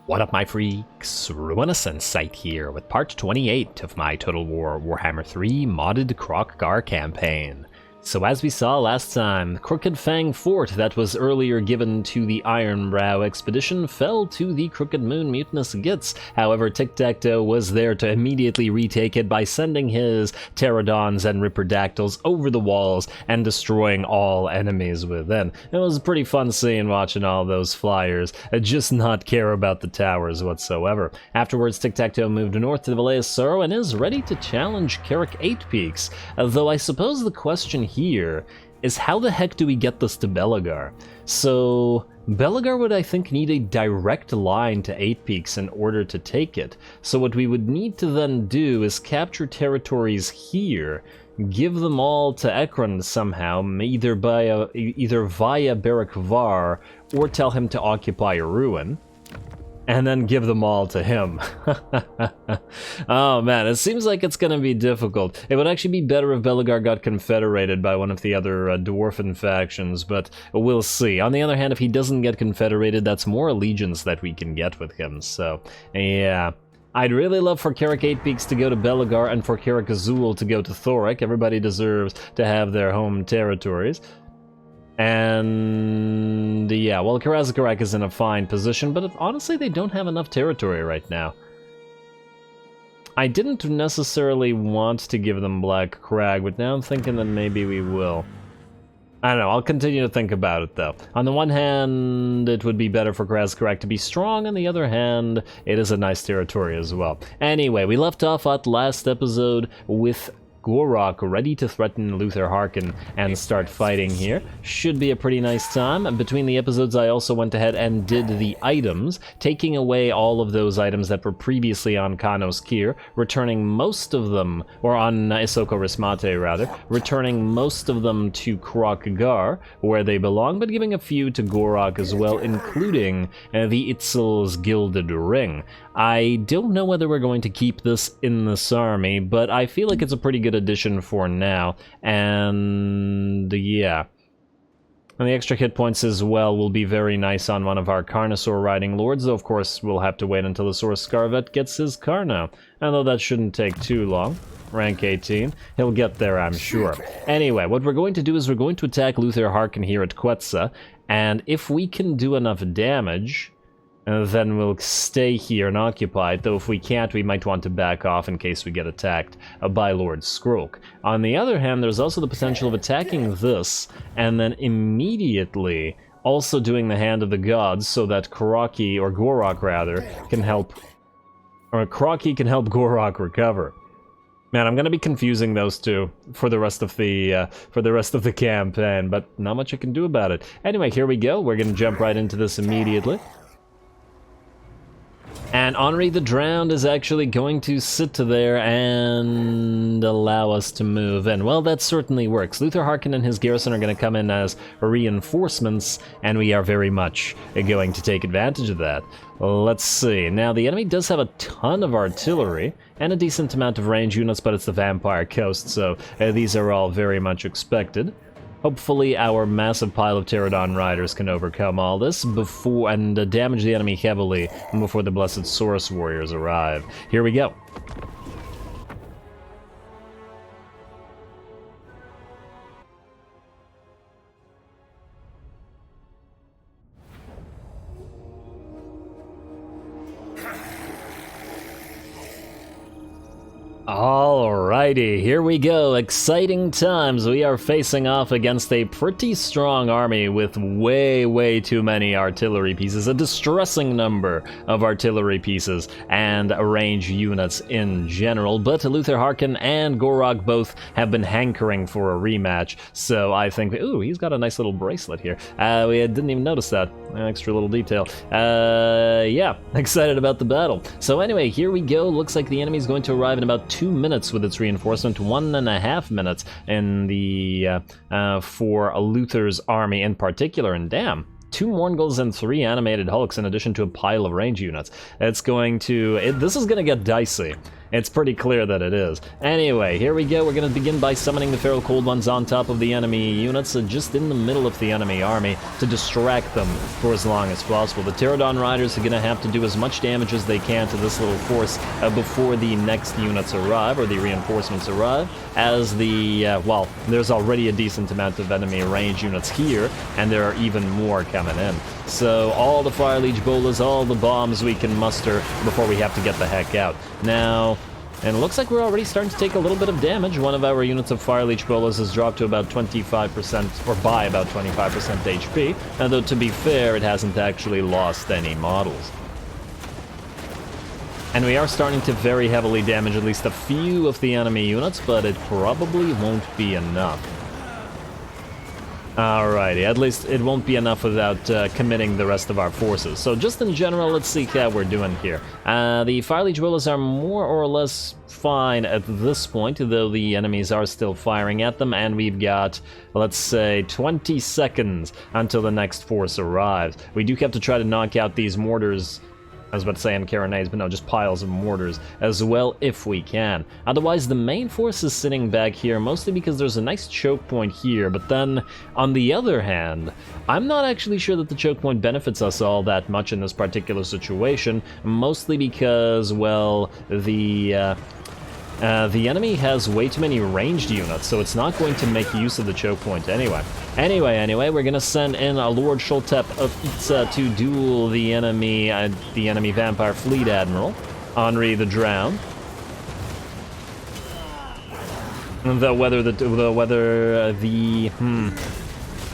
What up, my freaks? RuinusInsight here with part 28 of my Total Warhammer 3 modded Kroq-Gar campaign. So as we saw last time, the Crooked Fang Fort that was earlier given to the Ironbrow expedition fell to the Crooked Moon mutinous Gits. However, Tic-Tac-Toe was there to immediately retake it by sending his pterodons and ripperdactyls over the walls and destroying all enemies within. It was a pretty fun scene watching all those flyers just not care about the towers whatsoever. Afterwards, Tic-Tac-Toe moved north to the Valley of Sorrow and is ready to challenge Carrick 8 Peaks, though I suppose the question here is how the heck do we get this to Belegar? So Belegar would, I think, need a direct line to 8 Peaks in order to take it. So what we would need to then do is capture territories here, give them all to Ekron somehow, either via Barak Var, or tell him to occupy a ruin, and then give them all to him. Oh man, it seems like it's gonna be difficult. It would actually be better if Belegar got confederated by one of the other dwarfen factions, but we'll see. On the other hand, if he doesn't get confederated, that's more allegiance that we can get with him, so yeah. I'd really love for Carrick 8 Peaks to go to Belegar and for Carrick Azul to go to Thorek. Everybody deserves to have their home territories. And yeah, well, Karazakarak is in a fine position, but honestly, they don't have enough territory right now. I didn't necessarily want to give them Black Crag, but now I'm thinking that maybe we will. I don't know, I'll continue to think about it though. On the one hand, it would be better for Karazakarak to be strong, on the other hand, it is a nice territory as well. Anyway, we left off at last episode with GOR-ROK ready to threaten Luther Harkin and start fighting here. Should be a pretty nice time. Between the episodes, I also went ahead and did the items, taking away all of those items that were previously on Kanos Kier, returning most of them, or on Isoko Rismate rather, returning most of them to Kroq-Gar, where they belong, but giving a few to GOR-ROK as well, including the Itzel's Gilded Ring. I don't know whether we're going to keep this in this army, but I feel like it's a pretty good addition for now, and yeah. And the extra hit points as well will be very nice on one of our Carnosaur riding lords, though of course we'll have to wait until the Saurus Scarvet gets his Carno, although that shouldn't take too long. Rank 18. He'll get there, I'm sure. Anyway, what we're going to do is we're going to attack Luther Harkin here at Quetza, and if we can do enough damage, then we'll stay here and occupy it, though if we can't, we might want to back off in case we get attacked by Lord Skrulk. On the other hand, there's also the potential of attacking this, and then immediately also doing the Hand of the Gods, so that Kroki, or GOR-ROK rather, can help, or Kroki can help GOR-ROK recover. Man, I'm gonna be confusing those two for the rest of the campaign, but not much I can do about it. Anyway, here we go. We're gonna jump right into this immediately. And Henri the Drowned is actually going to sit there and allow us to move in. Well, that certainly works. Luther Harkin and his garrison are going to come in as reinforcements, and we are very much going to take advantage of that. Let's see. Now, the enemy does have a ton of artillery and a decent amount of range units, but it's the Vampire Coast, so these are all very much expected. Hopefully our massive pile of Pterodon riders can overcome all this before and damage the enemy heavily before the Blessed Saurus warriors arrive. Here we go. Alrighty, here we go. Exciting times. We are facing off against a pretty strong army with way too many artillery pieces, a distressing number of artillery pieces, and range units in general. But Luther Harkin and GOR-ROK both have been hankering for a rematch, so I think, ooh, he's got a nice little bracelet here. We didn't even notice that. Extra little detail. Yeah, excited about the battle. So anyway, here we go. Looks like the enemy's going to arrive in about 2 minutes with its reinforcement, 1.5 minutes in the for Luther's army in particular, and damn, 2 Morngulls and 3 animated Hulks in addition to a pile of range units. It's going to, this is going to get dicey. It's pretty clear that it is. Anyway, here we go. We're going to begin by summoning the Feral Cold Ones on top of the enemy units, just in the middle of the enemy army, to distract them for as long as possible. The Pterodon Riders are going to have to do as much damage as they can to this little force before the next units arrive, or the reinforcements arrive, as the, well, there's already a decent amount of enemy range units here, and there are even more coming in. So all the Fire Leech Bolas, all the bombs we can muster before we have to get the heck out. Now, and it looks like we're already starting to take a little bit of damage. One of our units of Fire Leech Bolas has dropped to about 25%, or by about 25% HP, although to be fair, it hasn't actually lost any models. And we are starting to very heavily damage at least a few of the enemy units, but it probably won't be enough. Alrighty, at least it won't be enough without committing the rest of our forces. So just in general, let's see how we're doing here. The Fire Leech Bolas are more or less fine at this point, though the enemies are still firing at them, and we've got, let's say, 20 seconds until the next force arrives. We do have to try to knock out these mortars. I was about to say carronades, but no, just piles of mortars as well if we can. Otherwise, the main force is sitting back here, mostly because there's a nice choke point here, but then, on the other hand, I'm not actually sure that the choke point benefits us all that much in this particular situation, mostly because, well, the enemy has way too many ranged units, so it's not going to make use of the choke point anyway. Anyway, we're gonna send in a Lord Xhotl of Quetza to duel the enemy Vampire Fleet Admiral, Henri the Drowned.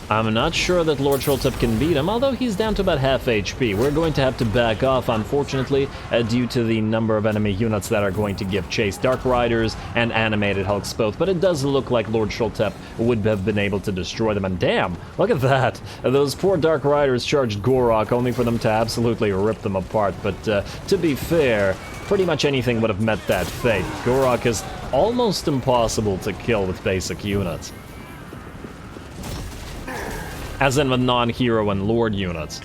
I'm not sure that Lord Xhotl can beat him, although he's down to about half HP. We're going to have to back off, unfortunately, due to the number of enemy units that are going to give chase. Dark Riders and Animated Hulks both, but it does look like Lord Xhotl would have been able to destroy them. And damn, look at that! Those poor Dark Riders charged GOR-ROK only for them to absolutely rip them apart, but to be fair, pretty much anything would have met that fate. GOR-ROK is almost impossible to kill with basic units. As in with non-hero and Lord units.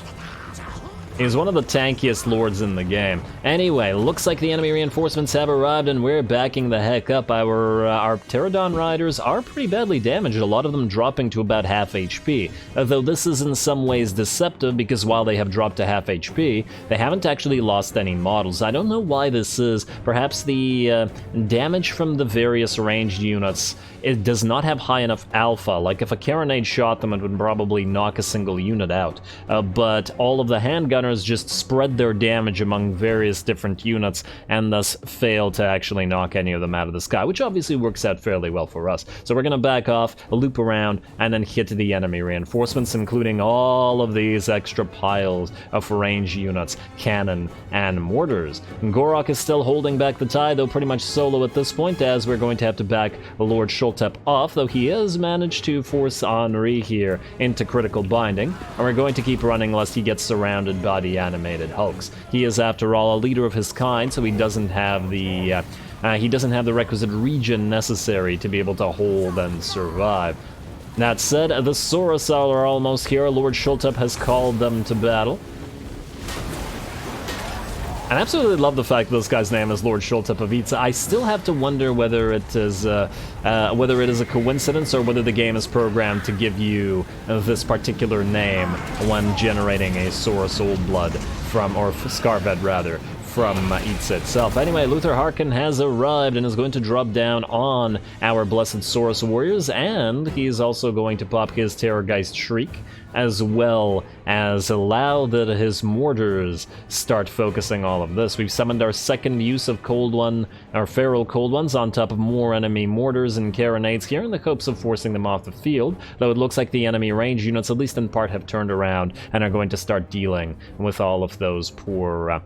He's one of the tankiest lords in the game. Anyway, looks like the enemy reinforcements have arrived and we're backing the heck up. Our Pterodon Riders are pretty badly damaged, a lot of them dropping to about half HP. Though this is in some ways deceptive because while they have dropped to half HP, they haven't actually lost any models. I don't know why this is. Perhaps the damage from the various ranged units, it does not have high enough alpha. Like if a carronade shot them, it would probably knock a single unit out. But all of the handgunners just spread their damage among various different units and thus fail to actually knock any of them out of the sky, which obviously works out fairly well for us. So we're going to back off, loop around, and then hit the enemy reinforcements, including all of these extra piles of range units, cannon, and mortars. GOR-ROK is still holding back the tide, though pretty much solo at this point, as we're going to have to back Lord Xhotl off, though he has managed to force Henri here into critical binding, and we're going to keep running lest he gets surrounded by the animated hulks. He is, after all, a leader of his kind, so he doesn't have the requisite regen necessary to be able to hold and survive. That said, the Saurus are almost here. Lord Xhotl has called them to battle. I absolutely love the fact that this guy's name is Lord Xhotl of Quetza. I still have to wonder whether it is a coincidence or whether the game is programmed to give you this particular name when generating a Saurus Old Blood from, or Scarvet rather, from Quetza itself. Anyway, Luther Harkin has arrived and is going to drop down on our Blessed Saurus Warriors, and he's also going to pop his Terrorgeist Shriek, as well as allow that his mortars start focusing all of this. We've summoned our second use of Feral Cold Ones on top of more enemy mortars and carronades here in the hopes of forcing them off the field, though it looks like the enemy range units, at least in part, have turned around and are going to start dealing with all of those poor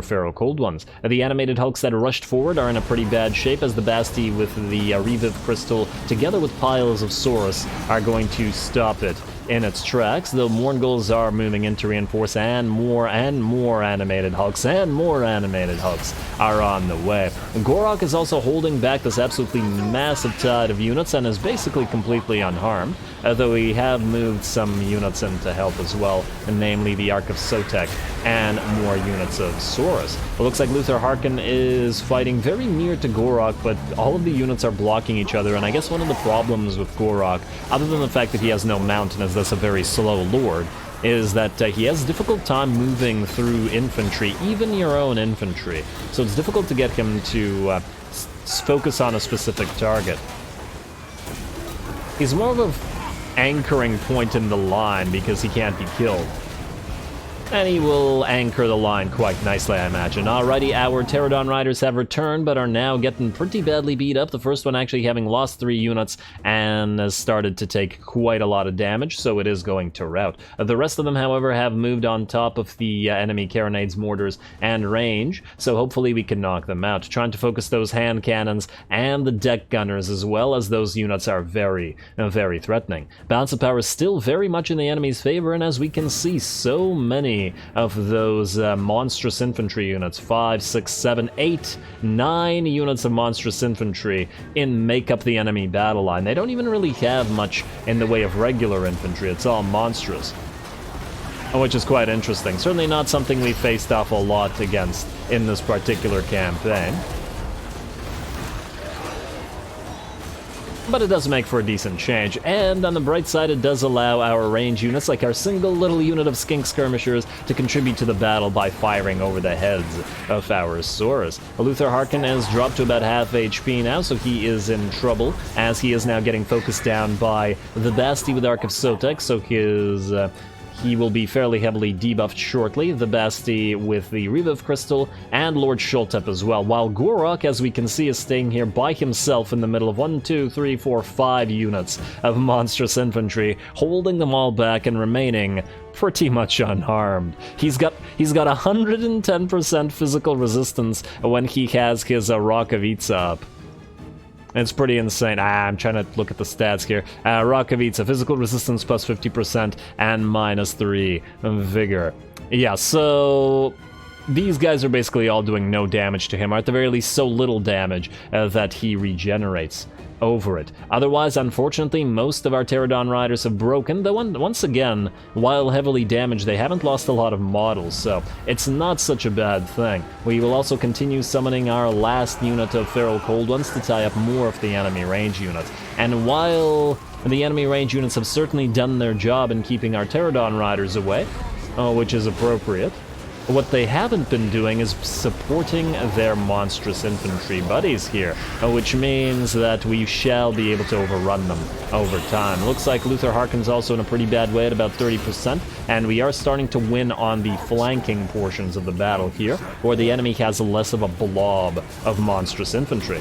Feral Cold Ones. The animated hulks that rushed forward are in a pretty bad shape, as the Basti with the Reviv Crystal, together with piles of Saurus, are going to stop it in its tracks, though Mourngulls are moving in to reinforce, and more animated hulks are on the way. GOR-ROK is also holding back this absolutely massive tide of units and is basically completely unharmed, though we have moved some units in to help as well, namely the Ark of Sotek and more units of Saurus. It looks like Luther Harkin is fighting very near to GOR-ROK, but all of the units are blocking each other, and I guess one of the problems with GOR-ROK, other than the fact that he has no mount and is thus a very slow lord, is that he has a difficult time moving through infantry, even your own infantry. So it's difficult to get him to focus on a specific target. He's more of an anchoring point in the line because he can't be killed. And he will anchor the line quite nicely, I imagine. Alrighty, our Pterodon Riders have returned, but are now getting pretty badly beat up. The first one actually having lost 3 units and has started to take quite a lot of damage, so it is going to rout. The rest of them, however, have moved on top of the enemy carronades, mortars, and range, so hopefully we can knock them out. Trying to focus those hand cannons and the deck gunners, as well as those units are very, very threatening. Balance of power is still very much in the enemy's favor, and as we can see, so many of those monstrous infantry units, 5, 6, 7, 8, 9 units of monstrous infantry make up the enemy battle line. They don't even really have much in the way of regular infantry, it's all monstrous, which is quite interesting. Certainly not something we faced off a lot against in this particular campaign. But it does make for a decent change, and on the bright side it does allow our range units, like our single little unit of skink skirmishers, to contribute to the battle by firing over the heads of our Saurus. Luther Harkin has dropped to about half HP now, so he is in trouble, as he is now getting focused down by the Basti with Ark of Sotek, so he will be fairly heavily debuffed shortly, the Basti with the Reviv Crystal, and Lord Sholtep as well, while GOR-ROK, as we can see, is staying here by himself in the middle of 1, 2, 3, 4, 5 units of monstrous infantry, holding them all back and remaining pretty much unharmed. He's got 110% physical resistance when he has his Rokavitsa up. It's pretty insane. I'm trying to look at the stats here. Rokavitsa, physical resistance plus 50% and minus 3 vigor. Yeah, so these guys are basically all doing no damage to him, or at the very least so little damage that he regenerates over it. Otherwise, unfortunately, most of our Pterodon Riders have broken, though once again, while heavily damaged, they haven't lost a lot of models, so it's not such a bad thing. We will also continue summoning our last unit of Feral Cold Ones to tie up more of the enemy range units. And while the enemy range units have certainly done their job in keeping our Pterodon Riders away, which is appropriate, what they haven't been doing is supporting their monstrous infantry buddies here, which means that we shall be able to overrun them over time. Looks like Luther Harkin's also in a pretty bad way at about 30%, and we are starting to win on the flanking portions of the battle here, where the enemy has less of a blob of monstrous infantry.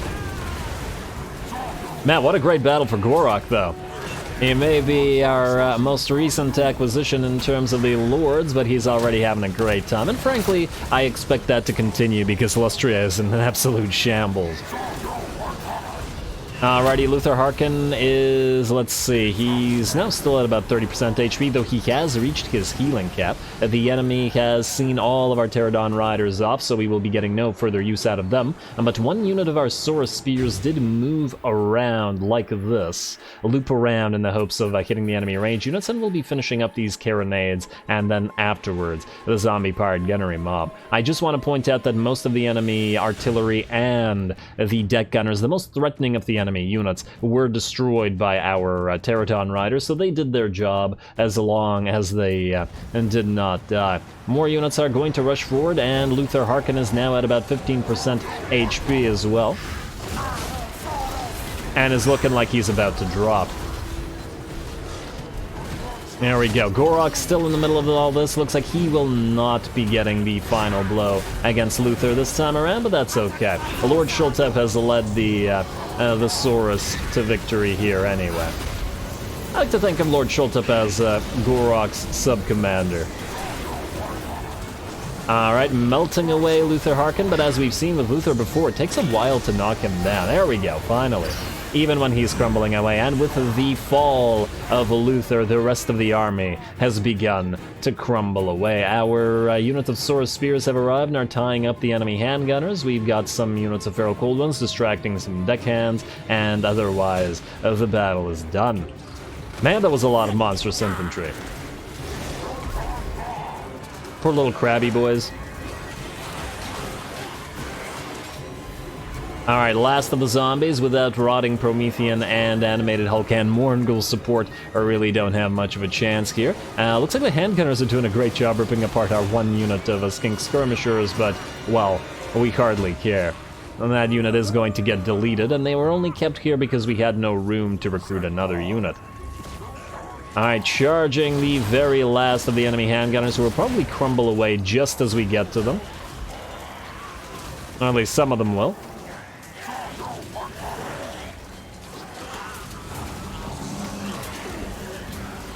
Man, what a great battle for GOR-ROK, though. He may be our most recent acquisition in terms of the lords, but he's already having a great time. And frankly, I expect that to continue because Lustria is in an absolute shambles. Alrighty, Luther Harkin is, let's see, he's now still at about 30% HP, though he has reached his healing cap. The enemy has seen all of our Pterodon Riders off, so we will be getting no further use out of them. But one unit of our Saurus Spears did move around like this, loop around in the hopes of hitting the enemy range units, and we'll be finishing up these carronades, and then afterwards, the zombie-powered gunnery mob. I just want to point out that most of the enemy artillery and the deck gunners, the most threatening of the enemy units, were destroyed by our Pterodon Riders, so they did their job as long as they did not die. More units are going to rush forward, and Luther Harkin is now at about 15% HP as well, and is looking like he's about to drop. There we go. GOR-ROK still in the middle of all this. Looks like he will not be getting the final blow against Luther this time around, but that's okay. Lord Sholtep has led the Saurus to victory here anyway. I like to think of Lord Sholtep as GOR-ROK's sub-commander. Alright, melting away Luther Harkin, but as we've seen with Luther before, it takes a while to knock him down. There we go, finally. Even when he's crumbling away, and with the fall of Luther, the rest of the army has begun to crumble away. Our units of Saurus Spears have arrived and are tying up the enemy handgunners. We've got some units of Feral Cold Ones distracting some deckhands, and otherwise, the battle is done. Man, that was a lot of monstrous infantry. Poor little crabby boys. Alright, last of the zombies. Without rotting Promethean and animated Hulkan Morngul support, I really don't have much of a chance here. Looks like the handgunners are doing a great job ripping apart our one unit of skink skirmishers, but, well, we hardly care. And that unit is going to get deleted, and they were only kept here because we had no room to recruit another unit. Alright, charging the very last of the enemy handgunners, who will probably crumble away just as we get to them. Or at least some of them will.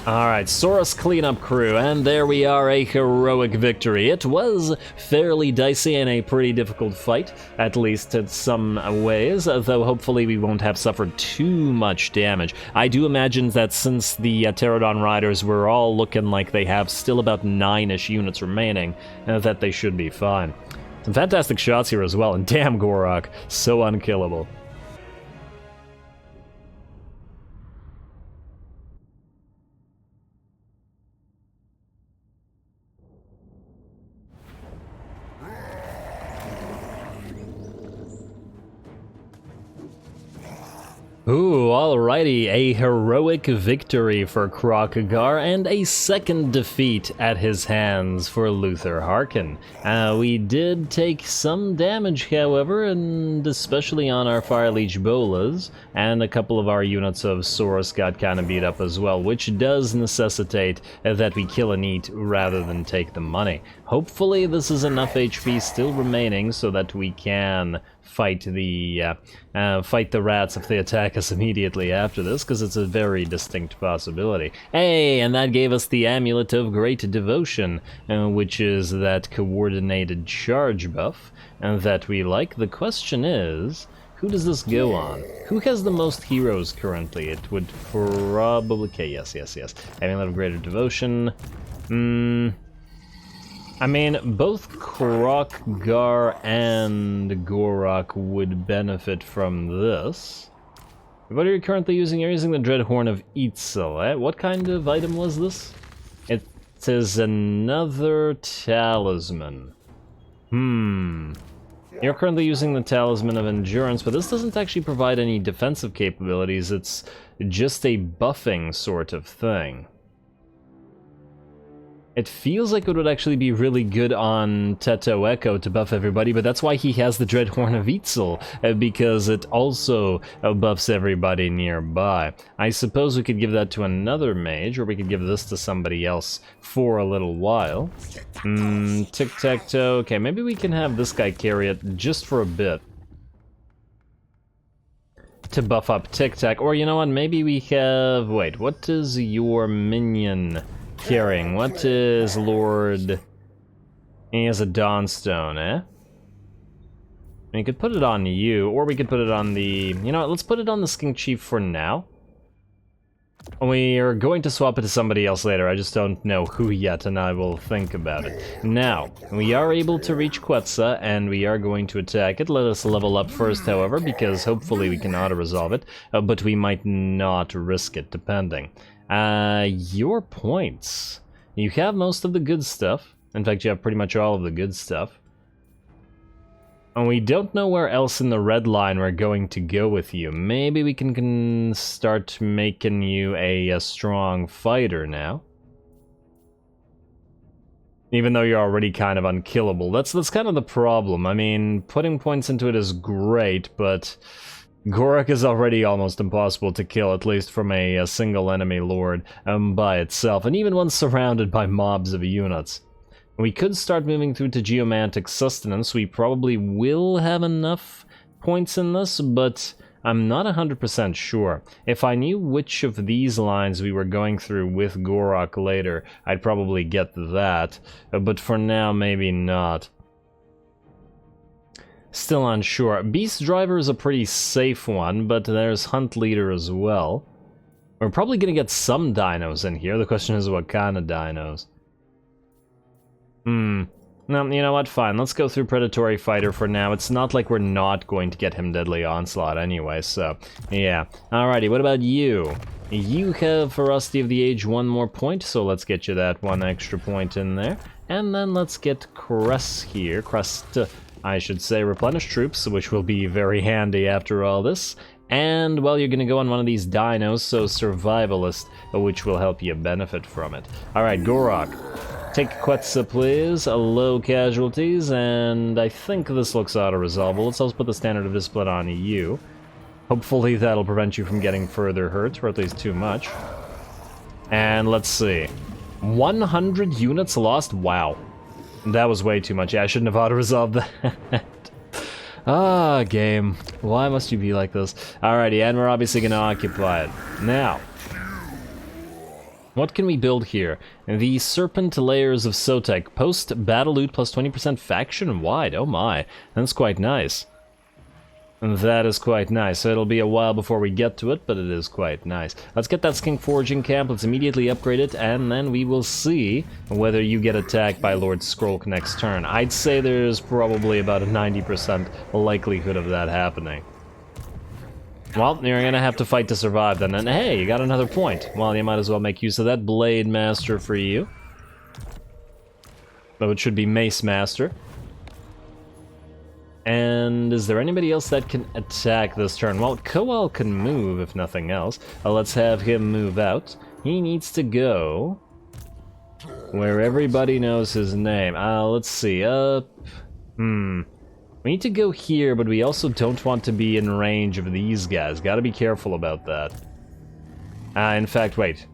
Alright, Saurus cleanup crew, and there we are, a heroic victory. It was fairly dicey and a pretty difficult fight, at least in some ways, though hopefully we won't have suffered too much damage. I do imagine that since the Pterodon Riders were all looking like they have still about 9-ish units remaining, that they should be fine. Some fantastic shots here as well, and damn GOR-ROK, so unkillable. Ooh, alrighty, a heroic victory for Kroq-Gar and a second defeat at his hands for Luther Harkin. We did take some damage, however, and especially on our Fire Leech Bolas, and a couple of our units of Saurus got kind of beat up as well, which does necessitate that we kill and eat rather than take the money. Hopefully this is enough HP still remaining so that we can fight the rats if they attack us immediately after this, because it's a very distinct possibility. Hey, and that gave us the Amulet of Great Devotion, which is that coordinated charge buff that we like. The question is, who does this go on? Who has the most heroes currently? It would probably... Okay, yes. Amulet of Greater Devotion. I mean, both Kroq-Gar and GOR-ROK would benefit from this. What are you currently using? You're using the Dreadhorn of Xhotl, eh? What kind of item was this? It is another talisman. You're currently using the Talisman of Endurance, but this doesn't actually provide any defensive capabilities. It's just a buffing sort of thing. It feels like it would actually be really good on Teto Echo to buff everybody, but that's why he has the Dreadhorn of Xhotl, because it also buffs everybody nearby. I suppose we could give that to another mage, or we could give this to somebody else for a little while. Tic-tac-toe. Okay, maybe we can have this guy carry it just for a bit to buff up Tic-tac. Or you know what, maybe we have... Wait, what is your minion carrying? What is Lord... He has a Dawnstone, eh? We could put it on you, or we could put it on the... You know what, let's put it on the Skink Chief for now. We are going to swap it to somebody else later, I just don't know who yet, and I will think about it. Now, we are able to reach Quetza, and we are going to attack it. Let us level up first, however, because hopefully we can auto-resolve it, but we might not risk it, depending. Your points. You have most of the good stuff. In fact, you have pretty much all of the good stuff. And we don't know where else in the red line we're going to go with you. Maybe we can start making you a strong fighter now. Even though you're already kind of unkillable. That's kind of the problem. I mean, putting points into it is great, but... GOR-ROK is already almost impossible to kill, at least from a single enemy lord by itself, and even when surrounded by mobs of units. We could start moving through to Geomantic Sustenance. We probably will have enough points in this, but I'm not 100% sure. If I knew which of these lines we were going through with GOR-ROK later, I'd probably get that, but for now, maybe not. Still unsure. Beast Driver is a pretty safe one, but there's Hunt Leader as well. We're probably gonna get some dinos in here. The question is what kind of dinos. No, you know what? Fine. Let's go through Predatory Fighter for now. It's not like we're not going to get him Deadly Onslaught anyway, so yeah. Alrighty, what about you? You have Ferocity of the Age 1 more point, so let's get you that 1 extra point in there. And then let's get Crest here. Crest, I should say, Replenish Troops, which will be very handy after all this. And, well, you're gonna go on one of these dinos, so Survivalist, which will help you benefit from it. Alright, GOR-ROK. Take Quetza, please. Low casualties, and I think this looks auto-resolvable. Let's also put the Standard of Discipline on you. Hopefully that'll prevent you from getting further hurt, or at least too much. And let's see. 100 units lost? Wow. That was way too much. Yeah, I shouldn't have auto-resolved that. Ah, game. Why must you be like this? Alrighty, and we're obviously gonna occupy it. Now, what can we build here? The Serpent Layers of Sotek. Post-battle loot plus 20% faction-wide. Oh my, that's quite nice. That is quite nice. So it'll be a while before we get to it, but it is quite nice. Let's get that Skink Forging Camp, let's immediately upgrade it, and then we will see whether you get attacked by Lord Skrolk next turn. I'd say there's probably about a 90% likelihood of that happening. Well, you're gonna have to fight to survive then, and hey, you got another point. Well, you might as well make use of that. Blade Master for you. Though it should be Mace Master. And is there anybody else that can attack this turn? Well, Koal can move, if nothing else. Let's have him move out. He needs to go where everybody knows his name. Let's see. We need to go here, but we also don't want to be in range of these guys. Gotta be careful about that. In fact, wait.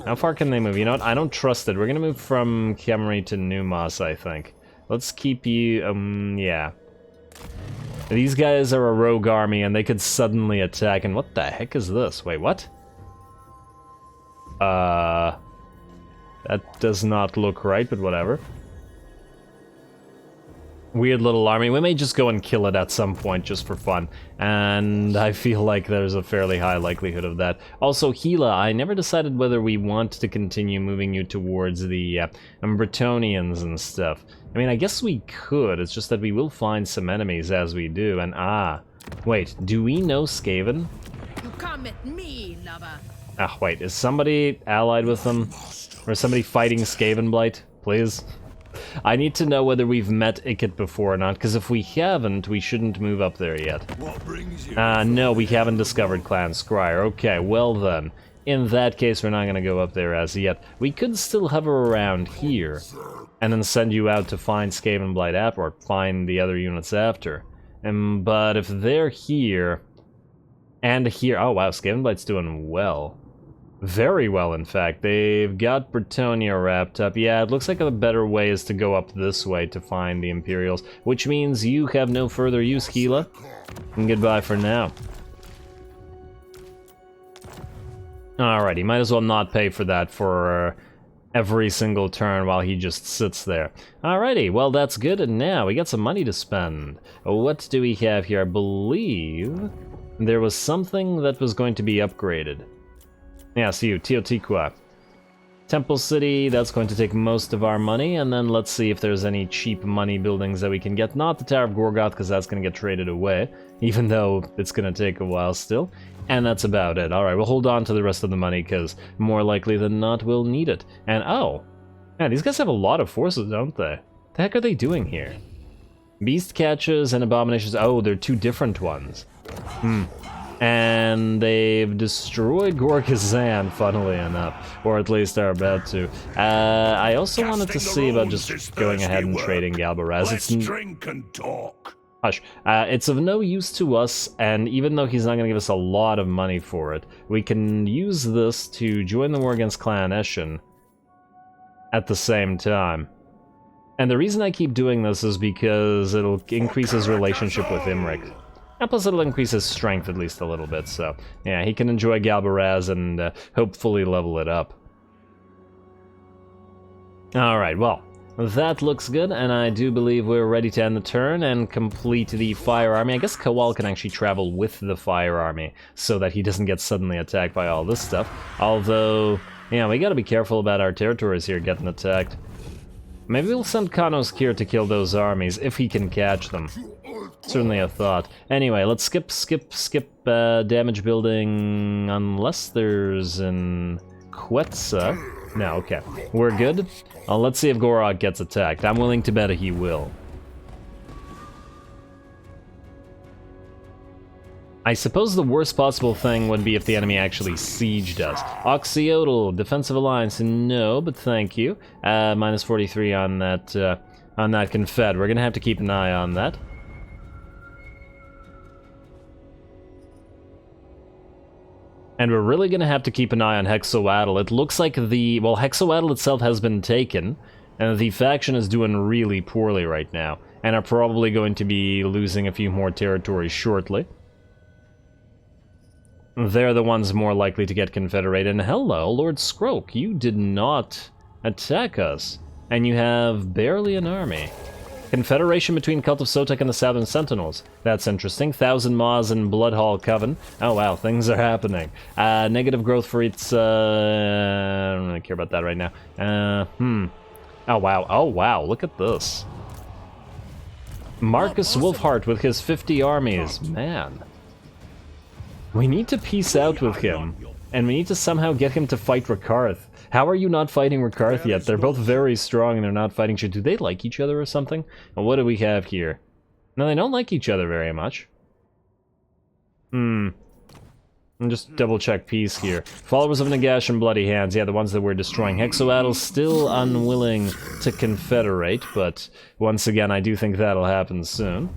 How far can they move? You know what? I don't trust it. We're gonna move from Khemri to Numos, I think. Let's keep you, yeah. These guys are a rogue army, and they could suddenly attack, and what the heck is this? Wait, what? That does not look right, but whatever. Weird little army. We may just go and kill it at some point, just for fun. And I feel like there's a fairly high likelihood of that. Also, Gila, I never decided whether we want to continue moving you towards the Bretonnians and stuff. I mean, I guess we could, it's just that we will find some enemies as we do, and wait, do we know Skaven? You come at me, lover. Wait, is somebody allied with them? Or is somebody fighting Skaven Blight? Please? I need to know whether we've met Ikit before or not, because if we haven't, we shouldn't move up there yet. What brings you? No, we haven't discovered Clan Scryer. Okay, well then. In that case, we're not going to go up there as yet. We could still hover around here, and then send you out to find Skaven Blight or find the other units after. But if they're here, and here... Oh wow, Skaven Blight's doing well. Very well, in fact. They've got Bretonnia wrapped up. Yeah, it looks like a better way is to go up this way to find the Imperials, which means you have no further use, Gila. And goodbye for now. Alrighty, might as well not pay for that for every single turn while he just sits there. Alrighty, well that's good, and now we got some money to spend. What do we have here? I believe there was something that was going to be upgraded. Yeah, see you, Teotihuacan. Temple City, that's going to take most of our money, and then let's see if there's any cheap money buildings that we can get. Not the Tower of Gorgoth, because that's going to get traded away, even though it's going to take a while still. And that's about it. Alright, we'll hold on to the rest of the money, because more likely than not, we'll need it. And oh, man, these guys have a lot of forces, don't they? The heck are they doing here? Beast Catches and Abominations. Oh, they're two different ones. And they've destroyed Gorkazan, funnily enough. Or at least are about to. I also wanted to see about just going ahead and trading Galbaraz. Let's drink and talk. Hush. It's of no use to us, and even though he's not going to give us a lot of money for it, we can use this to join the war against Clan Eshin at the same time. And the reason I keep doing this is because it'll increase his relationship with Imrik. And plus it'll increase his strength at least a little bit, so yeah, he can enjoy Galbaraz and hopefully level it up. Alright, well, that looks good, and I do believe we're ready to end the turn and complete the fire army. I guess Kowal can actually travel with the fire army so that he doesn't get suddenly attacked by all this stuff. Although, yeah, we gotta be careful about our territories here getting attacked. Maybe we'll send Kanos Kier to kill those armies if he can catch them. Certainly a thought. Anyway, let's skip damage building unless there's an Quetza. No, okay. We're good. Let's see if GOR-ROK gets attacked. I'm willing to bet he will. I suppose the worst possible thing would be if the enemy actually sieged us. Xhotl, Defensive Alliance, no, but thank you. Minus 43 on that Confed. We're gonna have to keep an eye on that. And we're really gonna have to keep an eye on Hexoatl. It looks like well, Hexoatl itself has been taken, and the faction is doing really poorly right now, and are probably going to be losing a few more territories shortly. They're the ones more likely to get confederated. And hello, Lord Skroak, you did not attack us, and you have barely an army. Confederation between Cult of Sotek and the Southern Sentinels. That's interesting. 1,000 Maws and Bloodhall Coven. Oh wow, things are happening. Negative growth for its... I don't really care about that right now. Oh wow, look at this. Marcus Wolfhart with his 50 armies. Man. We need to peace out with him. And we need to somehow get him to fight Rakarth. How are you not fighting Rakarth yet? They're both very strong and they're not fighting each other. Do they like each other or something? And what do we have here? No, they don't like each other very much. And just double check peace here. Followers of Nagash and Bloody Hands. Yeah, the ones that we're destroying. Hexoatl's still unwilling to confederate, but once again, I do think that'll happen soon.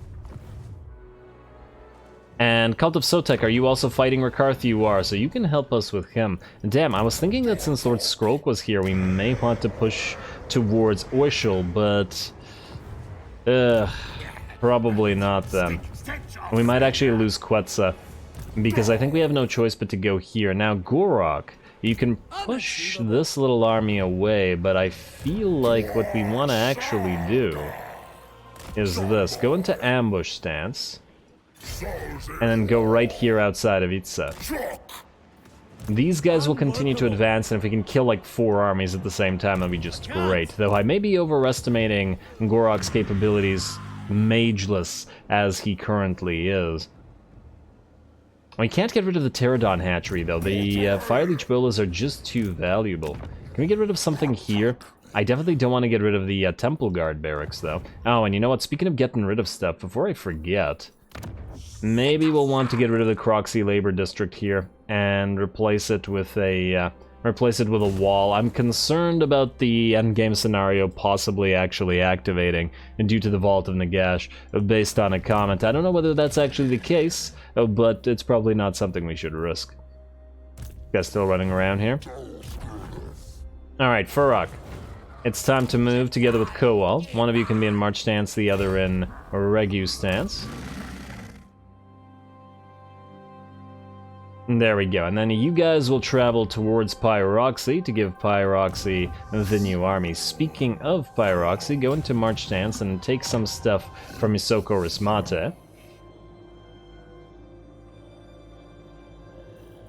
And Cult of Sotek, are you also fighting Rakarth? You are, so you can help us with him. And damn, I was thinking that since Lord Skroak was here, we may want to push towards Oishel, but... probably not then. We might actually lose Quetza, because I think we have no choice but to go here. Now, GOR-ROK, you can push this little army away, but I feel like what we want to actually do is this. Go into ambush stance. And then go right here outside of Itza. These guys will continue to advance, and if we can kill like 4 armies at the same time, that'll be just great. Though I may be overestimating GOR-ROK's capabilities, mageless as he currently is. We can't get rid of the Pterodon hatchery, though. The Fire Leech Bolas are just too valuable. Can we get rid of something here? I definitely don't want to get rid of the Temple Guard barracks, though. Oh, and you know what? Speaking of getting rid of stuff, before I forget... Maybe we'll want to get rid of the Croxy Labor District here and replace it with a wall. I'm concerned about the endgame scenario possibly actually activating due to the Vault of Nagash based on a comment. I don't know whether that's actually the case, but it's probably not something we should risk. Guys still running around here? Alright, Furok. It's time to move together with Kowal. One of you can be in March stance, the other in Regu stance. There we go, and then you guys will travel towards Pyroxy to give Pyroxy the new army. Speaking of Pyroxy, go into March stance and take some stuff from Isoko Rismate.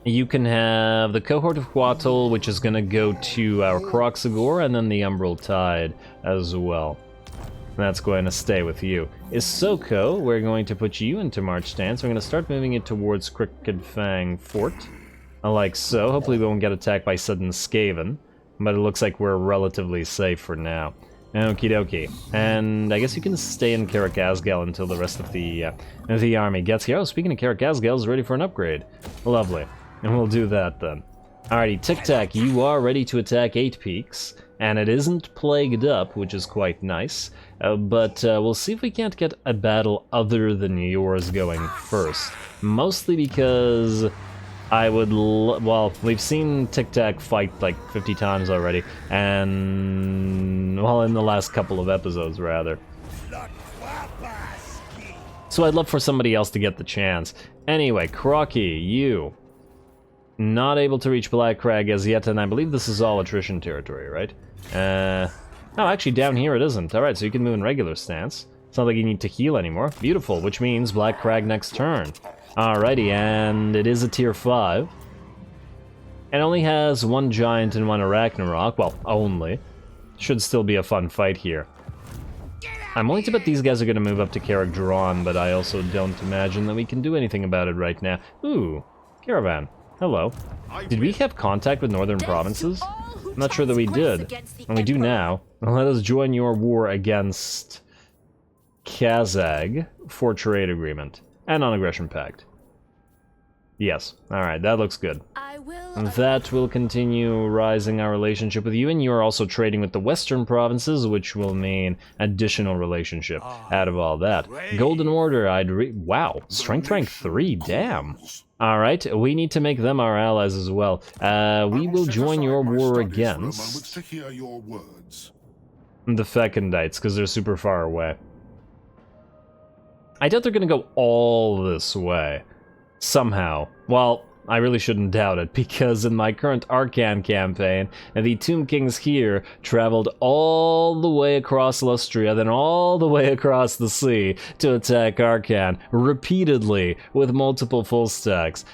You can have the Cohort of Xhotl, which is going to go to our Kroxagor, and then the Umbral Tide as well. That's going to stay with you. Isoko, we're going to put you into March stance. We're going to start moving it towards Crooked Fang Fort. Like so. Hopefully we won't get attacked by sudden Skaven. But it looks like we're relatively safe for now. Okie dokie. And I guess you can stay in Karak Azgal until the rest of the army gets here. Oh, speaking of Karak Azgal, is ready for an upgrade. Lovely. And we'll do that then. Alrighty, Tic Tac, you are ready to attack 8 Peaks. And it isn't plagued up, which is quite nice. But we'll see if we can't get a battle other than yours going first. Mostly because I would... well, we've seen Tic Tac fight like 50 times already. And... well, in the last couple of episodes, rather. So I'd love for somebody else to get the chance. Anyway, Kroq-Gar, you. Not able to reach Black Crag as yet, and I believe this is all attrition territory, right? Oh, actually down here it isn't. Alright, so you can move in regular stance. It's not like you need to heal anymore. Beautiful, which means Black Crag next turn. Alrighty, and it is a tier 5. It only has one giant and one Arachnarok. Well, only. Should still be a fun fight here. I'm willing to bet these guys are going to move up to Carrick Drawn, but I also don't imagine that we can do anything about it right now. Ooh, Caravan. Hello. Did we have contact with Northern Provinces? I'm not sure that we did. And we do now. Let us join your war against Kazag for trade agreement and non-aggression pact. Yes. Alright, that looks good. That will continue rising our relationship with you, and you are also trading with the Western Provinces, which will mean additional relationship out of all that. Golden Order, wow, Strength rank 3, damn. Alright, we need to make them our allies as well. We will join your war against the Fecondites, because they're super far away. I doubt they're going to go all this way. Somehow. Well, I really shouldn't doubt it, because in my current Arcan campaign, the Tomb Kings here traveled all the way across Lustria, then all the way across the sea to attack Arcan, repeatedly, with multiple full stacks,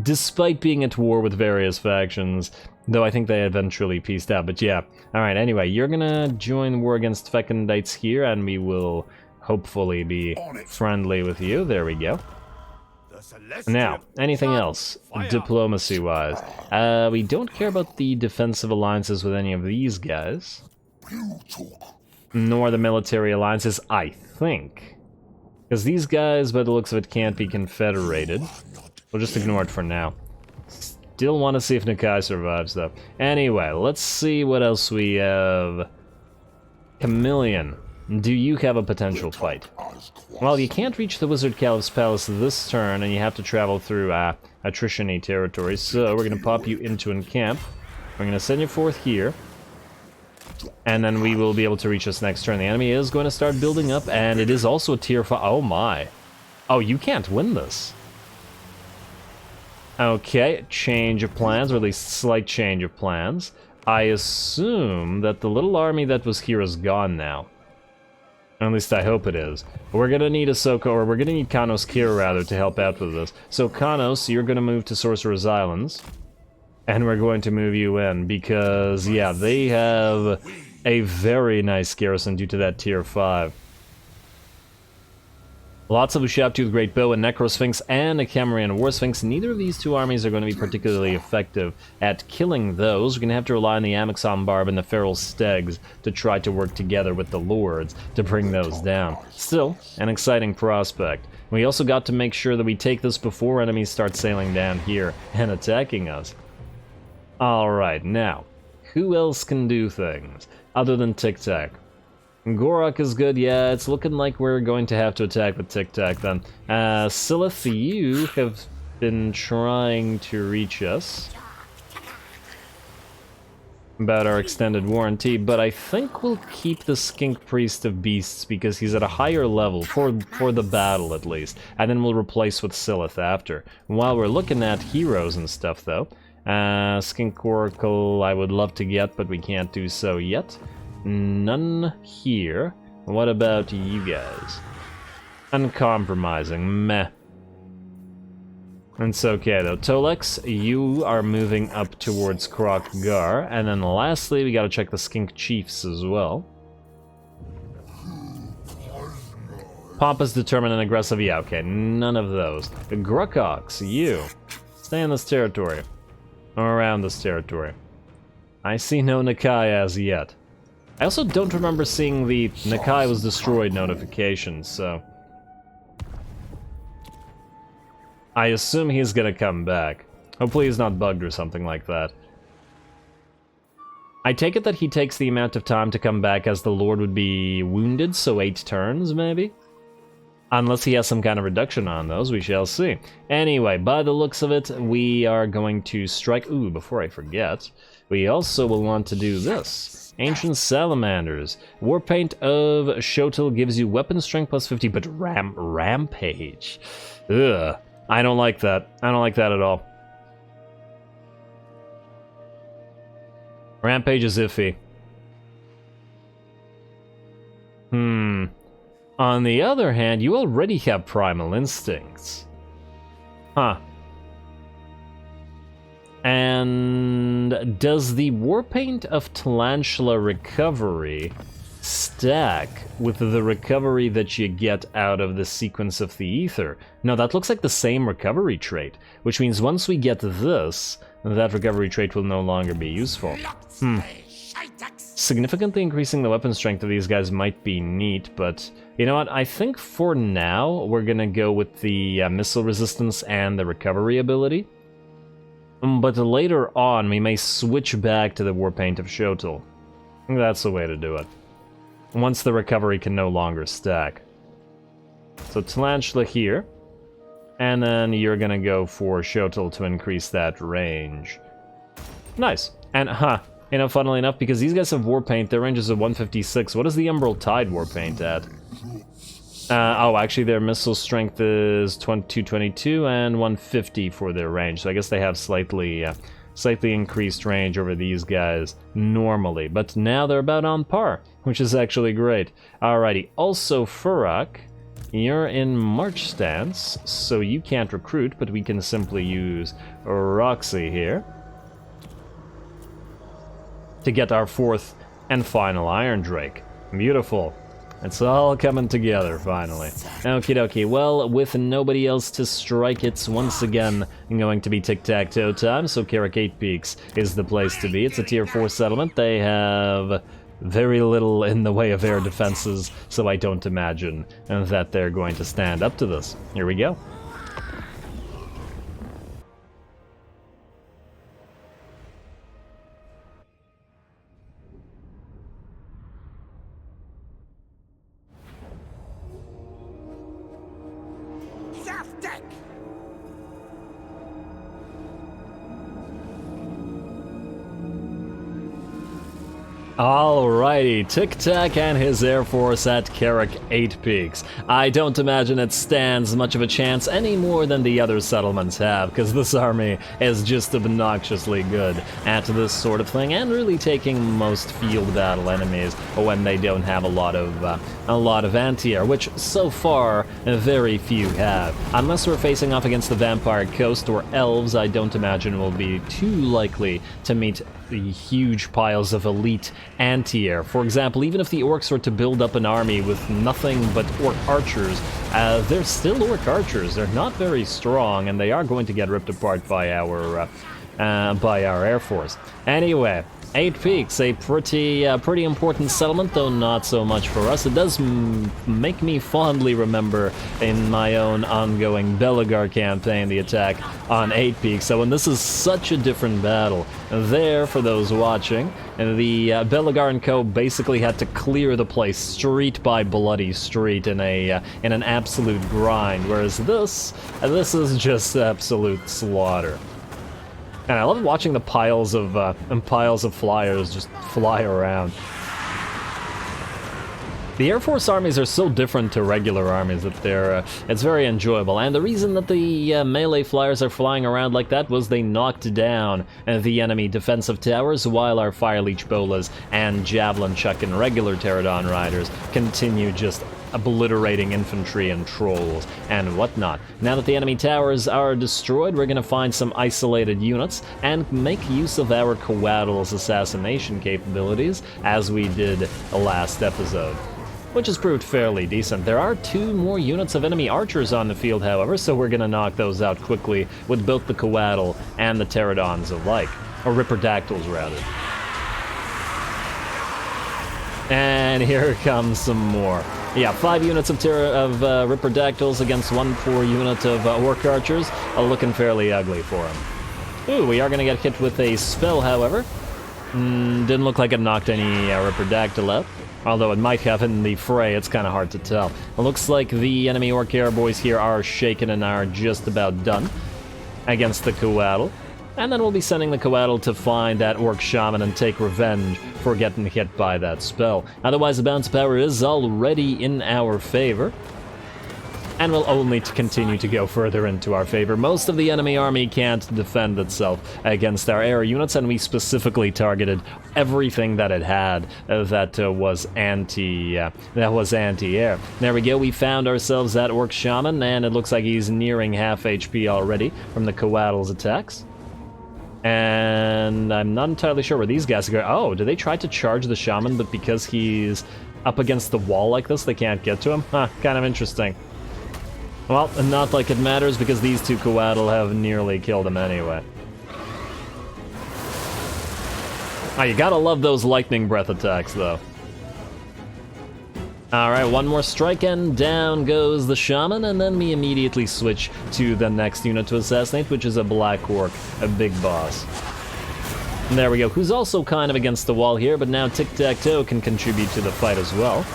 despite being at war with various factions, though I think they eventually peaced out, but yeah. Alright, anyway, you're gonna join war against Fecondites here, and we will hopefully be friendly with you. There we go. Now, anything else, diplomacy-wise? We don't care about the defensive alliances with any of these guys. Nor the military alliances, I think. Because these guys, by the looks of it, can't be confederated. We'll just ignore it for now. Still want to see if Nakai survives, though. Anyway, let's see what else we have. Chameleon. Do you have a potential fight? Well, you can't reach the Wizard Caliph's palace this turn, and you have to travel through attrition-y territory, so we're going to pop you into a camp. We're going to send you forth here, and then we will be able to reach us next turn. The enemy is going to start building up, and it is also a tier 5. Oh my. Oh, you can't win this. Okay, change of plans, or at least slight change of plans. I assume that the little army that was here is gone now. At least I hope it is. We're gonna need Ahsoka, or we're gonna need Kanos Kira, rather, to help out with this. So Kanos, you're gonna move to Sorcerer's Islands. And we're going to move you in, because, yeah, they have a very nice garrison due to that tier 5. Lots of Ushabtu, Great Bow, and Necrosphinx, and a Camarine War Sphinx. Neither of these two armies are going to be particularly effective at killing those. We're going to have to rely on the Amixon Barb and the Feral Stegs to try to work together with the Lords to bring those down. Still, an exciting prospect. We also got to make sure that we take this before enemies start sailing down here and attacking us. Alright, now, who else can do things other than Tic Tac? GOR-ROK is good, yeah, it's looking like we're going to have to attack with Tic Tac then. Silith, you have been trying to reach us about our extended warranty, but I think we'll keep the Skink Priest of Beasts because he's at a higher level, for the battle at least, and then we'll replace with Silith after. While we're looking at heroes and stuff though, Skink Oracle I would love to get, but we can't do so yet. None here. What about you guys? Uncompromising, meh. It's okay though. Tolex, you are moving up towards Kroq-Gar, and then lastly we gotta check the Skink Chiefs as well. Pompous, determined, and aggressive, yeah, okay, none of those. The Grukox, you, stay in this territory. Or around this territory. I see no Nakai as yet. I also don't remember seeing the Nakai was destroyed notification, so... I assume he's gonna come back. Hopefully he's not bugged or something like that. I take it that he takes the amount of time to come back as the Lord would be wounded, so 8 turns, maybe? Unless he has some kind of reduction on those, we shall see. Anyway, by the looks of it, we are going to strike... Ooh, before I forget, we also will want to do this. Ancient Salamanders. Warpaint of Xhotl gives you weapon strength plus 50, but rampage. Ugh. I don't like that. I don't like that at all. Rampage is iffy. On the other hand, you already have Primal Instincts. Huh. And does the Warpaint of Tarantula recovery stack with the recovery that you get out of the Sequence of the Ether? No, that looks like the same recovery trait, which means once we get this, that recovery trait will no longer be useful. Significantly increasing the weapon strength of these guys might be neat, but you know what? I think for now we're gonna go with the missile resistance and the recovery ability. But later on, we may switch back to the Warpaint of Xhotl. That's the way to do it. Once the recovery can no longer stack. So Tarantula here, and then you're gonna go for Xhotl to increase that range. Nice. And you know, funnily enough, because these guys have Warpaint, their range is a 156. What is the Emerald Tide Warpaint at? Oh, actually their missile strength is 222 and 150 for their range. So I guess they have slightly increased range over these guys normally. But now they're about on par, which is actually great. Alrighty, also Furak, you're in March stance, so you can't recruit, but we can simply use Roxy here to get our 4th and final Iron Drake. Beautiful. It's all coming together, finally. Okie dokie, well, with nobody else to strike, it's once again going to be tic-tac-toe time, so Carrick 8 Peaks is the place to be. It's a tier 4 settlement. They have very little in the way of air defenses, so I don't imagine that they're going to stand up to this. Here we go. Alrighty, Tic-Tac and his Air Force at Carrick 8 Peaks. I don't imagine it stands much of a chance any more than the other settlements have, because this army is just obnoxiously good at this sort of thing, and really taking most field battle enemies when they don't have a lot of anti-air, which so far very few have. Unless we're facing off against the Vampire Coast or Elves, I don't imagine we'll be too likely to meet the huge piles of elite anti-air. For example, even if the Orcs were to build up an army with nothing but Orc archers, they're still Orc archers. They're not very strong, and they are going to get ripped apart by our Air Force. Anyway, 8 Peaks, a pretty important settlement, though not so much for us. It does make me fondly remember in my own ongoing Belegar campaign the attack on 8 Peaks. So when this is such a different battle, there, for those watching, the Belegar and Co. basically had to clear the place street by bloody street in an absolute grind, whereas this is just absolute slaughter. And I love watching the piles of flyers just fly around. The Air Force armies are so different to regular armies that it's very enjoyable. And the reason that the melee flyers are flying around like that was they knocked down the enemy defensive towers, while our Fire Leech Bolas and Javelin Chuck and regular Pterodon Riders continue just obliterating infantry and trolls and whatnot. Now that the enemy towers are destroyed, we're going to find some isolated units and make use of our Coattle's assassination capabilities, as we did last episode, which has proved fairly decent. There are 2 more units of enemy archers on the field, however, so we're going to knock those out quickly with both the Coattle and the Pterodons alike, or Ripperdactyls rather. And here comes some more. Yeah, 5 units of Ripperdactyls against 1 poor unit of Orc Archers, looking fairly ugly for him. Ooh, we are going to get hit with a spell, however. Didn't look like it knocked any Ripperdactyl out. Although it might have in the fray, it's kind of hard to tell. It looks like the enemy Orc Air boys here are shaken and are just about done against the Quetza. And then we'll be sending the Quetza to find that Orc Shaman and take revenge for getting hit by that spell. Otherwise, the bounce power is already in our favor, and will only continue to go further into our favor. Most of the enemy army can't defend itself against our air units, and we specifically targeted everything that it had that was anti-air. There we go, we found ourselves that Orc Shaman, and it looks like he's nearing half HP already from the Quetzal's attacks. And I'm not entirely sure where these guys are going. Oh, do they try to charge the Shaman, but because he's up against the wall like this, they can't get to him? Huh, kind of interesting. Well, not like it matters, because these two Quetza have nearly killed him anyway. Oh, you gotta love those lightning breath attacks, though. Alright, one more strike and down goes the Shaman, and then we immediately switch to the next unit to assassinate, which is a Black Orc, a big boss. And there we go, who's also kind of against the wall here, but now Tic-Tac-Toe can contribute to the fight as well.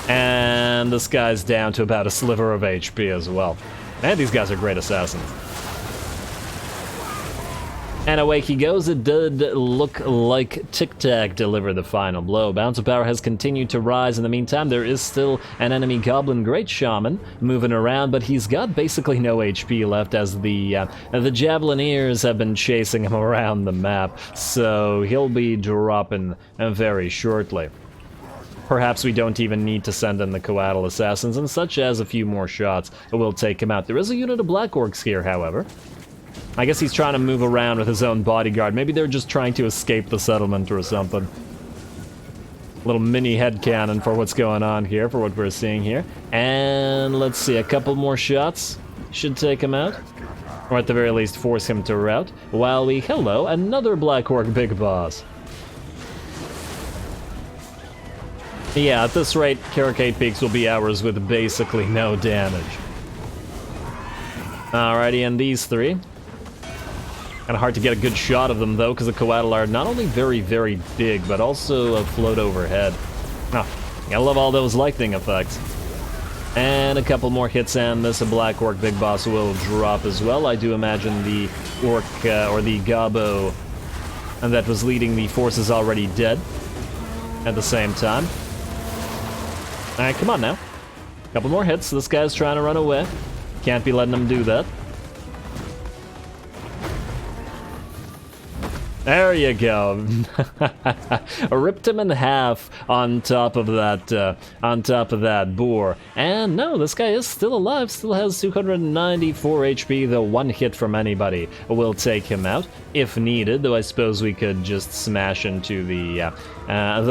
And this guy's down to about a sliver of HP as well. And these guys are great assassins. And away he goes. It did look like Tic-Tac delivered the final blow. Bounce of power has continued to rise. In the meantime, there is still an enemy Goblin Great Shaman moving around, but he's got basically no HP left, as the Javelineers have been chasing him around the map, so he'll be dropping very shortly. Perhaps we don't even need to send in the Quetza assassins, and such as a few more shots will take him out. There is a unit of Black Orcs here, however. I guess he's trying to move around with his own bodyguard. Maybe they're just trying to escape the settlement or something. Little mini headcanon for what's going on here, for what we're seeing here. And let's see, a couple more shots should take him out. Or at the very least force him to rout. While we, hello, another Black Orc big boss. Yeah, at this rate, Carricate Peaks will be ours with basically no damage. Alrighty, and these three. Kind of hard to get a good shot of them, though, because the Quetza are not only very, very big, but also float overhead. Oh, gotta love all those lightning effects. And a couple more hits, and this Black Orc Big Boss will drop as well. I do imagine the Orc, or the Gobbo, and that was leading the force is already dead at the same time. Alright, come on now. Couple more hits. This guy's trying to run away. Can't be letting him do that. There you go. Ripped him in half on top of that boar. And no, this guy is still alive, still has 294 HP, though one hit from anybody will take him out, if needed, though I suppose we could just smash into the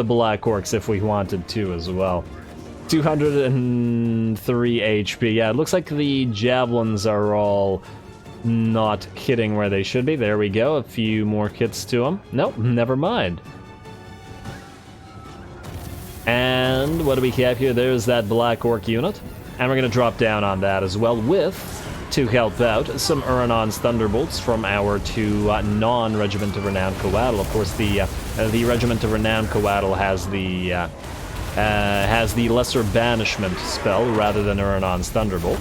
Black Orcs if we wanted to as well. 203 HP, yeah, it looks like the Javelins are all not hitting where they should be. There we go, a few more hits to them. Nope, never mind. And what do we have here? There's that Black Orc unit. And we're going to drop down on that as well with, to help out, some Uranon's Thunderbolts from our two non-Regiment of Renowned Quetza. Of course, the Regiment of Renowned Quetza has the Lesser Banishment spell rather than Uranon's Thunderbolt.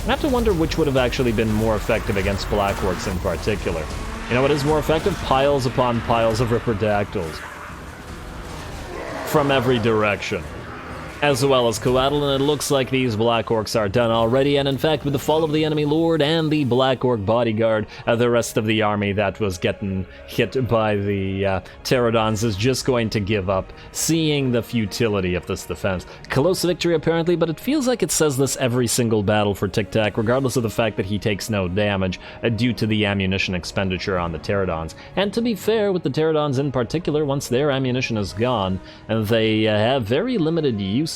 I have to wonder which would have actually been more effective against Black Orcs in particular. You know what is more effective? Piles upon piles of Ripperdactyls. From every direction. As well as Quetza, and it looks like these Black Orcs are done already, and in fact, with the fall of the enemy lord and the Black Orc bodyguard, the rest of the army that was getting hit by the Pterodons is just going to give up, seeing the futility of this defense. Close victory apparently, but it feels like it says this every single battle for Tic-Tac, regardless of the fact that he takes no damage due to the ammunition expenditure on the Pterodons. And to be fair, with the Pterodons in particular, once their ammunition is gone, they have very limited use,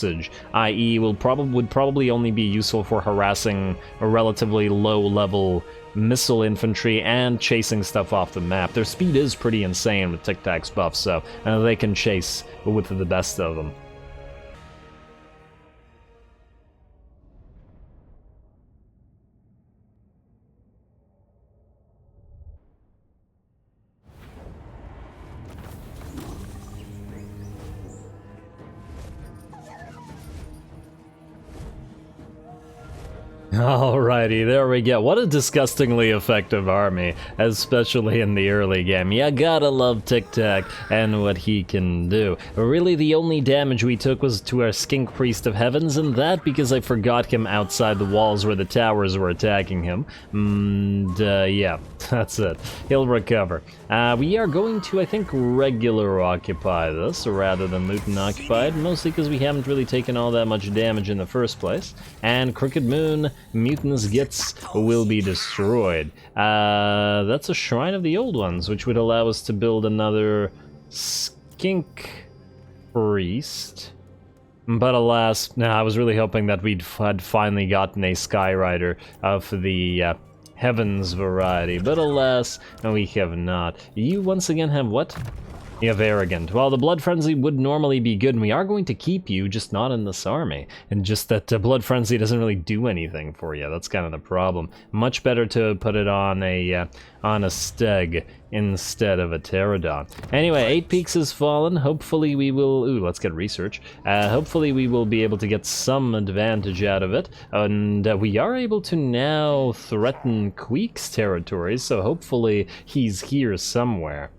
i.e. would probably only be useful for harassing a relatively low-level missile infantry and chasing stuff off the map. Their speed is pretty insane with Tic-Tac's buff, so they can chase with the best of them. Alrighty, there we go. What a disgustingly effective army, especially in the early game. You gotta love Tic Tac and what he can do. Really, the only damage we took was to our Skink Priest of Heavens, and that because I forgot him outside the walls where the towers were attacking him. Yeah, that's it. He'll recover. We are going to, I think, regular occupy this rather than loot and occupied, mostly because we haven't really taken all that much damage in the first place. And Crooked Moon, Mutinous Gits will be destroyed. That's a Shrine of the Old Ones, which would allow us to build another Skink Priest. But alas, I was really hoping that had finally gotten a Skyrider of the Heavens variety, but alas, we have not. You once again have what? You have Arrogant. Well, the Blood Frenzy would normally be good, and we are going to keep you, just not in this army. And just that Blood Frenzy doesn't really do anything for you. That's kind of the problem. Much better to put it on a Steg instead of a Pterodon. Anyway, 8 Peaks has fallen. Hopefully we will... Ooh, let's get research. Hopefully we will be able to get some advantage out of it. And we are able to now threaten Queek's territories, so hopefully he's here somewhere.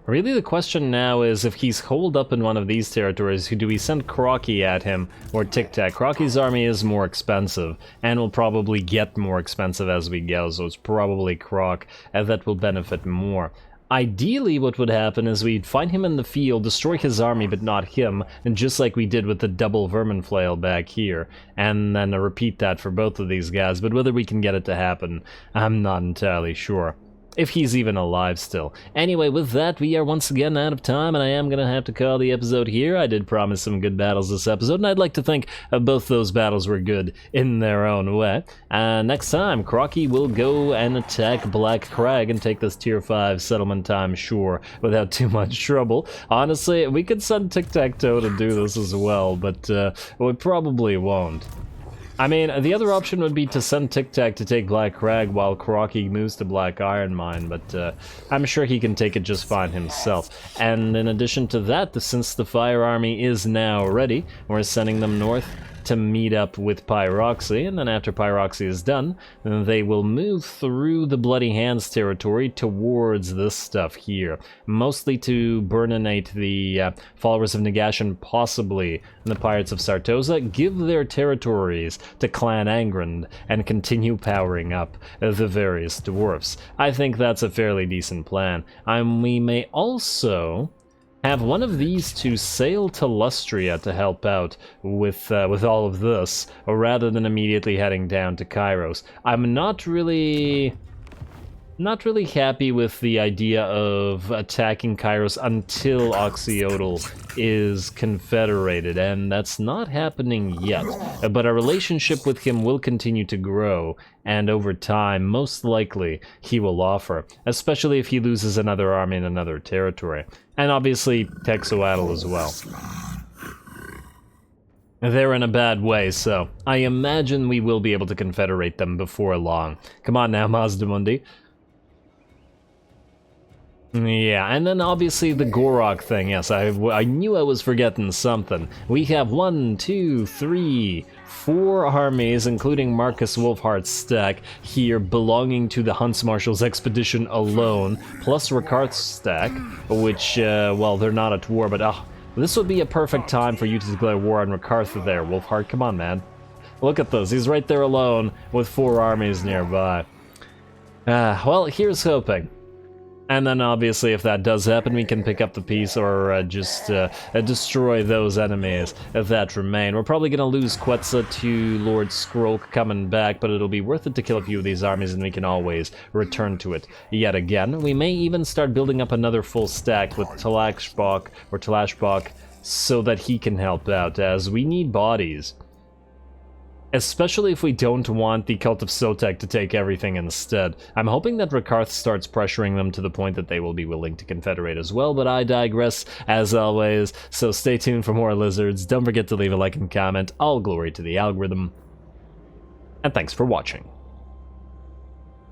Really the question now is if he's holed up in one of these territories, do we send Kroq at him or Tic Tac? Kroq's army is more expensive and will probably get more expensive as we go, so it's probably Kroq that will benefit more. Ideally what would happen is we'd find him in the field, destroy his army but not him, and just like we did with the double Vermin Flail back here, and then repeat that for both of these guys, but whether we can get it to happen, I'm not entirely sure. If he's even alive still. Anyway, with that, we are once again out of time, and I am going to have to call the episode here. I did promise some good battles this episode, and I'd like to think both those battles were good in their own way. Next time, Kroq will go and attack Black Crag and take this tier 5 settlement time shore without too much trouble. Honestly, we could send Tic-Tac-Toe to do this as well, but we probably won't. I mean, the other option would be to send Tic Tac to take Black Crag while Kroq moves to Black Iron Mine, but I'm sure he can take it just fine himself. And in addition to that, since the Fire Army is now ready, we're sending them north to meet up with Pyroxy, and then after Pyroxy is done, they will move through the Bloody Hands territory towards this stuff here, mostly to burninate the followers of Nagash and possibly the Pirates of Sartosa, give their territories to Clan Angrand, and continue powering up the various dwarfs. I think that's a fairly decent plan. We may also have one of these two sail to Lustria to help out with all of this, rather than immediately heading down to Kairos. I'm not really happy with the idea of attacking Kairos until Xhotl is confederated, and that's not happening yet. But our relationship with him will continue to grow, and over time, most likely, he will offer, especially if he loses another army in another territory. And obviously, Texoatl as well. They're in a bad way, so I imagine we will be able to confederate them before long. Come on now, Mazdamundi. Yeah, and then obviously the GOR-ROK thing, yes, I knew I was forgetting something. We have 1, 2, 3, 4 armies, including Marcus Wolfheart's stack, here belonging to the Hunts Marshal's expedition alone, plus Rakarth's stack, which, well, they're not at war, but this would be a perfect time for you to declare war on Rakarth there, Wolfheart, come on, man. Look at this, he's right there alone with 4 armies nearby. Well, here's hoping. And then obviously if that does happen, we can pick up the piece or just destroy those enemies that remain. We're probably going to lose Quetza to Lord Skrolk coming back, but it'll be worth it to kill a few of these armies and we can always return to it yet again. We may even start building up another full stack with Talashbok so that he can help out, as we need bodies. Especially if we don't want the Cult of Sotek to take everything instead. I'm hoping that Rakarth starts pressuring them to the point that they will be willing to confederate as well, but I digress, as always, so stay tuned for more lizards. Don't forget to leave a like and comment. All glory to the algorithm. And thanks for watching.